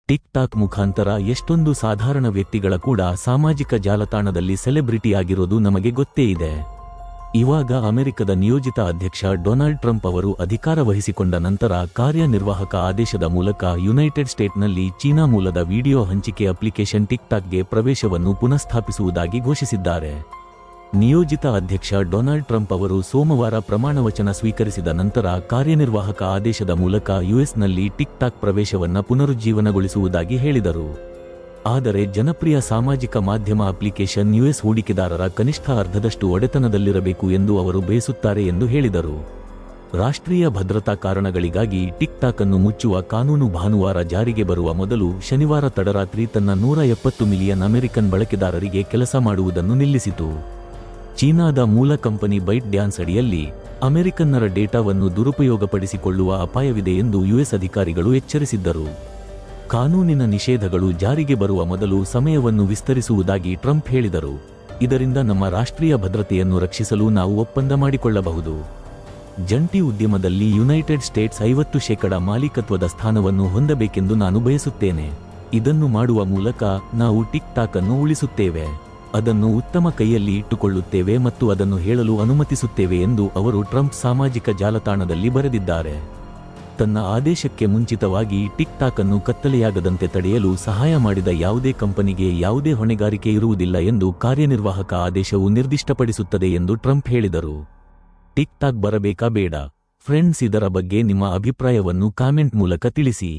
Tick talk ಮುಖಾಂತರ ಎಷ್ಟೊಂದು ಸಾಧಾರಣ ವ್ಯಕ್ತಿಗಳ ಕೂಡ ಸಾಮಾಜಿಕ ಜಾಲತಾಣದಲ್ಲಿ ಸೆಲೆಬ್ರಿಟಿ ಆಗಿರೋದು ನಮಗೆ ಗೊತ್ತೇ ಇದೆ. ಇವಾಗ ಅಮೆರಿಕದ ನಿಯೋಜಿತ ಅಧ್ಯಕ್ಷ ಡೊನಾಲ್ಡ್ ಟ್ರಂಪ್ ಅವರು ಅಧಿಕಾರ ವಹಿಸಿಕೊಂಡ ನಂತರ ಕಾರ್ಯನಿರ್ವಾಹಕ ಆದೇಶದ ಮೂಲಕ ಯುನೈಟೆಡ್ ಸ್ಟೇಟ್ಸ್ನಲ್ಲಿ ಚೀನಾ ಮೂಲದ ವಿಡಿಯೋ ಹಂಚಿಕೆ ಅಪ್ಲಿಕೇಶನ್ ಟಿಕ್ ಟಾಕ್ಗೆ ಪ್ರವೇಶವನ್ನು ಪುನಃಸ್ಥಾಪಿಸುವುದಾಗಿ ಘೋಷಿಸಿದ್ದಾರೆ. ನಿಯೋಜಿತ ಅಧ್ಯಕ್ಷ ಡೊನಾಲ್ಡ್ ಟ್ರಂಪ್ ಅವರು ಸೋಮವಾರ ಪ್ರಮಾಣವಚನ ಸ್ವೀಕರಿಸಿದ ನಂತರ ಕಾರ್ಯನಿರ್ವಾಹಕ ಆದೇಶದ ಮೂಲಕ ಯುಎಸ್ನಲ್ಲಿ ಟಿಕ್ ಟಾಕ್ ಪ್ರವೇಶವನ್ನು ಪುನರುಜ್ಜೀವನಗೊಳಿಸುವುದಾಗಿ ಹೇಳಿದರು. ಆದರೆ ಜನಪ್ರಿಯ ಸಾಮಾಜಿಕ ಮಾಧ್ಯಮ ಅಪ್ಲಿಕೇಶನ್ ಯುಎಸ್ ಹೂಡಿಕೆದಾರರ ಕನಿಷ್ಠ ಅರ್ಧದಷ್ಟು ಒಡೆತನದಲ್ಲಿರಬೇಕು ಎಂದು ಅವರು ಬಯಸುತ್ತಾರೆ ಎಂದು ಹೇಳಿದರು. ರಾಷ್ಟ್ರೀಯ ಭದ್ರತಾ ಕಾರಣಗಳಿಗಾಗಿ ಟಿಕ್ ಟಾಕ್ ಅನ್ನು ಮುಚ್ಚುವ ಕಾನೂನು ಭಾನುವಾರ ಜಾರಿಗೆ ಬರುವ ಮೊದಲು ಶನಿವಾರ ತಡರಾತ್ರಿ ತನ್ನ 170 ಮಿಲಿಯನ್ ಅಮೆರಿಕನ್ ಬಳಕೆದಾರರಿಗೆ ಕೆಲಸ ಮಾಡುವುದನ್ನು ನಿಲ್ಲಿಸಿತು. ಚೀನಾದ ಮೂಲ ಕಂಪನಿ ಬೈಟ್ ಡ್ಯಾನ್ಸ್ ಅಡಿಯಲ್ಲಿ ಅಮೆರಿಕನ್ನರ ಡೇಟಾವನ್ನು ದುರುಪಯೋಗಪಡಿಸಿಕೊಳ್ಳುವ ಅಪಾಯವಿದೆ ಎಂದು ಯುಎಸ್ ಅಧಿಕಾರಿಗಳು ಎಚ್ಚರಿಸಿದ್ದರು. ಕಾನೂನಿನ ನಿಷೇಧಗಳು ಜಾರಿಗೆ ಬರುವ ಮೊದಲು ಸಮಯವನ್ನು ವಿಸ್ತರಿಸುವುದಾಗಿ ಟ್ರಂಪ್ ಹೇಳಿದರು. ಇದರಿಂದ ನಮ್ಮ ರಾಷ್ಟ್ರೀಯ ಭದ್ರತೆಯನ್ನು ರಕ್ಷಿಸಲು ನಾವು ಒಪ್ಪಂದ ಮಾಡಿಕೊಳ್ಳಬಹುದು. ಜಂಟಿ ಉದ್ಯಮದಲ್ಲಿ ಯುನೈಟೆಡ್ ಸ್ಟೇಟ್ಸ್ 50% ಮಾಲೀಕತ್ವದ ಸ್ಥಾನವನ್ನು ಹೊಂದಬೇಕೆಂದು ನಾನು ಬಯಸುತ್ತೇನೆ. ಇದನ್ನು ಮಾಡುವ ಮೂಲಕ ನಾವು ಟಿಕ್ ಟಾಕ್ ಅನ್ನು ಉಳಿಸುತ್ತೇವೆ, ಅದನ್ನು ಉತ್ತಮ ಕೈಯಲ್ಲಿ ಇಟ್ಟುಕೊಳ್ಳುತ್ತೇವೆ ಮತ್ತು ಅದನ್ನು ಹೇಳಲು ಅನುಮತಿಸುತ್ತೇವೆ ಎಂದು ಅವರು ಟ್ರಂಪ್ ಸಾಮಾಜಿಕ ಜಾಲತಾಣದಲ್ಲಿ ಬರೆದಿದ್ದಾರೆ. ತನ್ನ ಆದೇಶಕ್ಕೆ ಮುಂಚಿತವಾಗಿ ಟಿಕ್ ಟಾಕ್ ಅನ್ನು ಕತ್ತಲೆಯಾಗದಂತೆ ತಡೆಯಲು ಸಹಾಯ ಮಾಡಿದ ಯಾವುದೇ ಕಂಪನಿಗೆ ಯಾವುದೇ ಹೊಣೆಗಾರಿಕೆ ಇರುವುದಿಲ್ಲ ಎಂದು ಕಾರ್ಯನಿರ್ವಾಹಕ ಆದೇಶವು ನಿರ್ದಿಷ್ಟಪಡಿಸುತ್ತದೆ ಎಂದು ಟ್ರಂಪ್ ಹೇಳಿದರು. ಟಿಕ್ ಟಾಕ್ ಬರಬೇಕಾ ಬೇಡ? ಫ್ರೆಂಡ್ಸ್, ಇದರ ಬಗ್ಗೆ ನಿಮ್ಮ ಅಭಿಪ್ರಾಯವನ್ನು ಕಾಮೆಂಟ್ ಮೂಲಕ ತಿಳಿಸಿ.